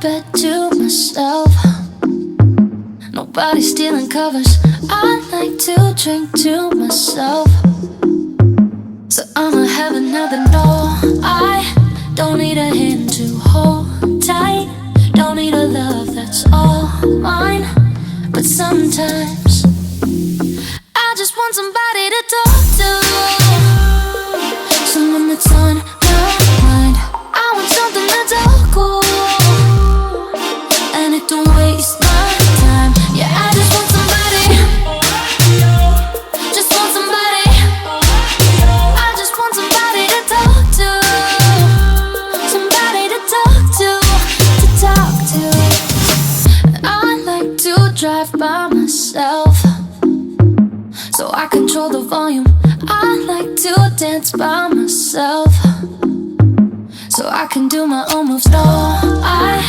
Bed to myself, nobody stealing covers. I like to drink to myself, so I'ma have another. No, I don't need a hand to hold tight, don't need a love that's all mine. But sometimes I just want somebody to talk to, someone that's on my mind. I want something that's all cool, and it don't waste my time. Yeah, I just want somebody, just want somebody. I just want somebody to talk to, somebody to talk to. I like to drive by myself, so I control the volume. I like to dance by myself, so I can do my own moves. No, I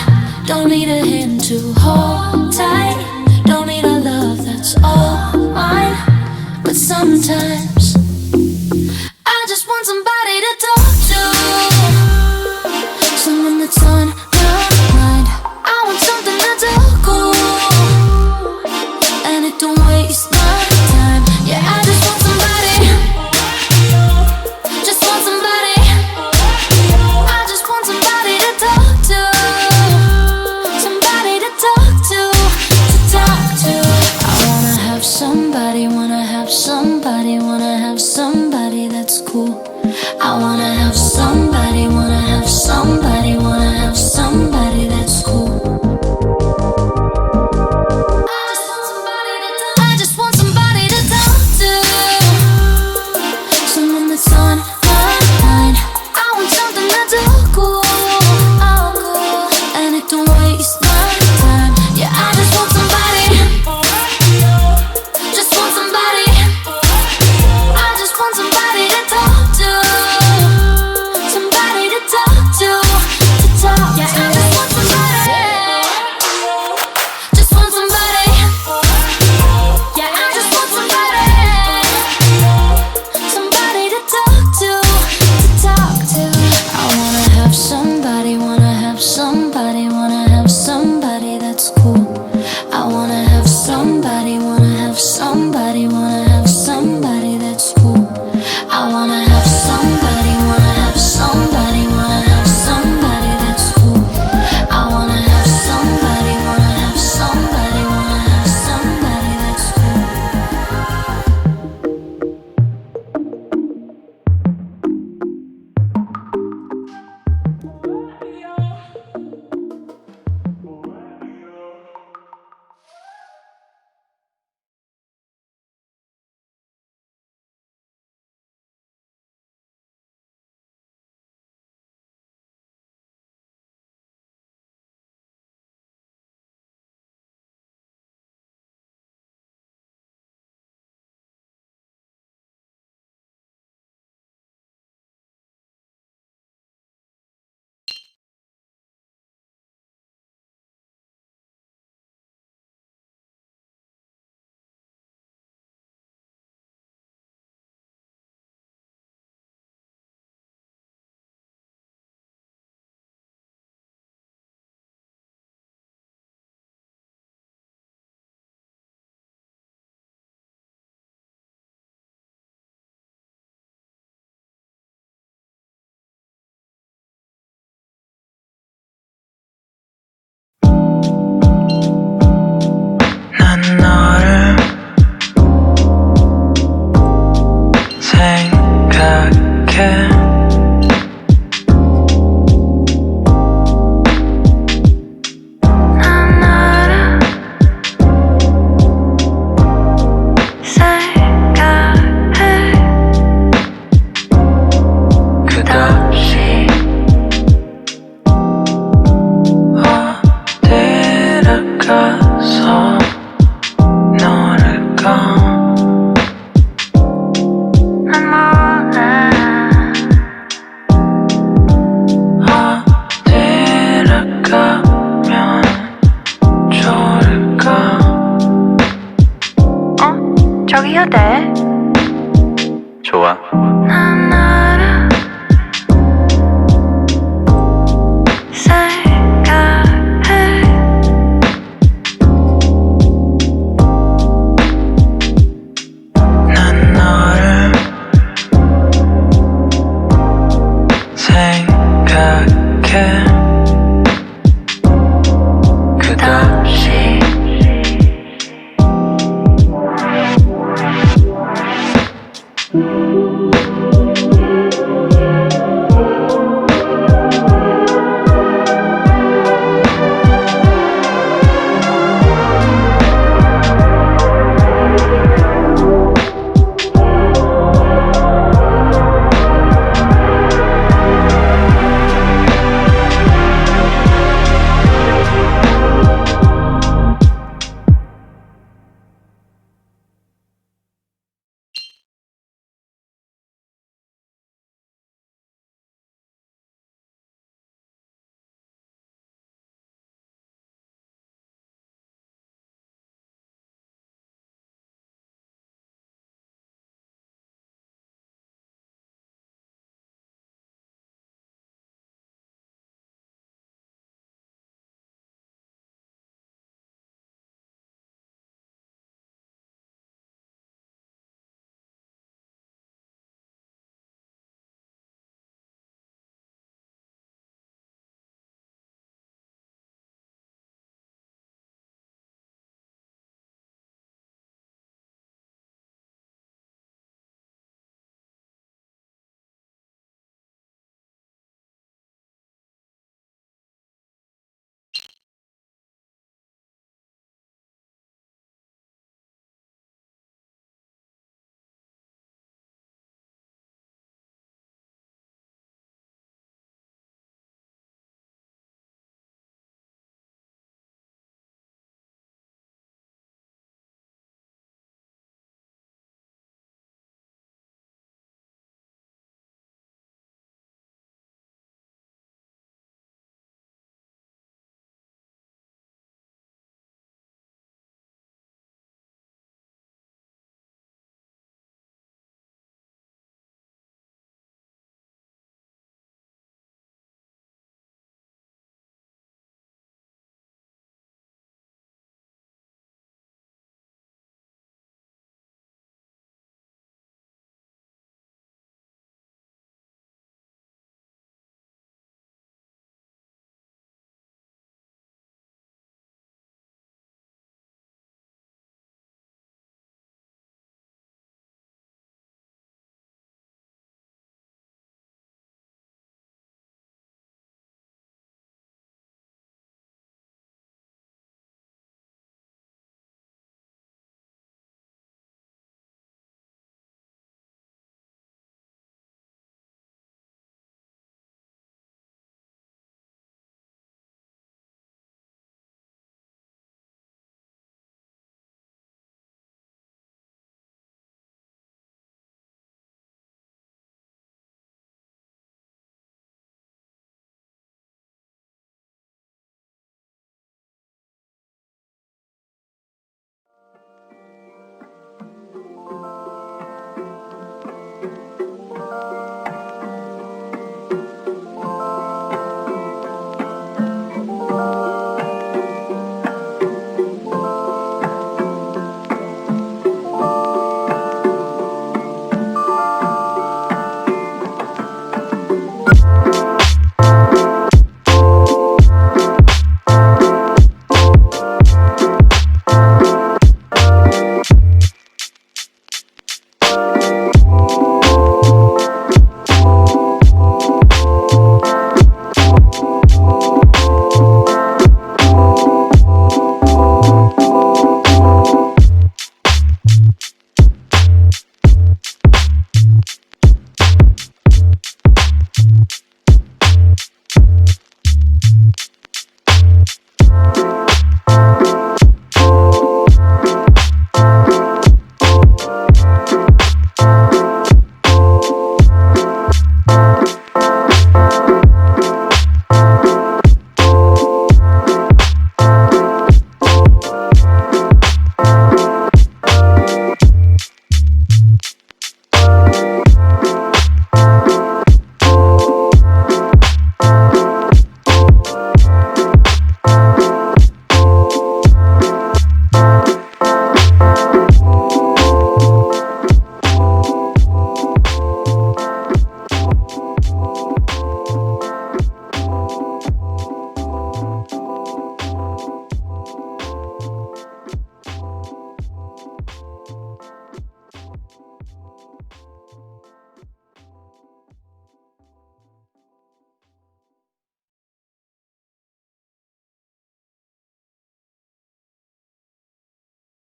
don't need a hand to hold tight, don't need a love that's all mine. But sometimes I just want somebody to talk to, someone that's on my mind. I want something that's all cool, and it don't waste my time. Yeah, I just want somebody, just want somebody. I just want somebody to talk to, somebody to talk to. I wanna have somebody, wanna have somebody, wanna have somebody that's cool. I wanna have somebody, wanna have somebody, wanna have somebody that's cool. I just want somebody to talk to, someone that's on my mind. I want something that's all cool, and it don't waste my time. Yeah, I just want somebody, just want somebody. I just want somebody to talk to, somebody to talk to. Yeah, I just want somebody, just want somebody. Yeah, I just want somebody, somebody to talk to. I wanna have somebody, wanna have somebody, wanna have somebody that's cool.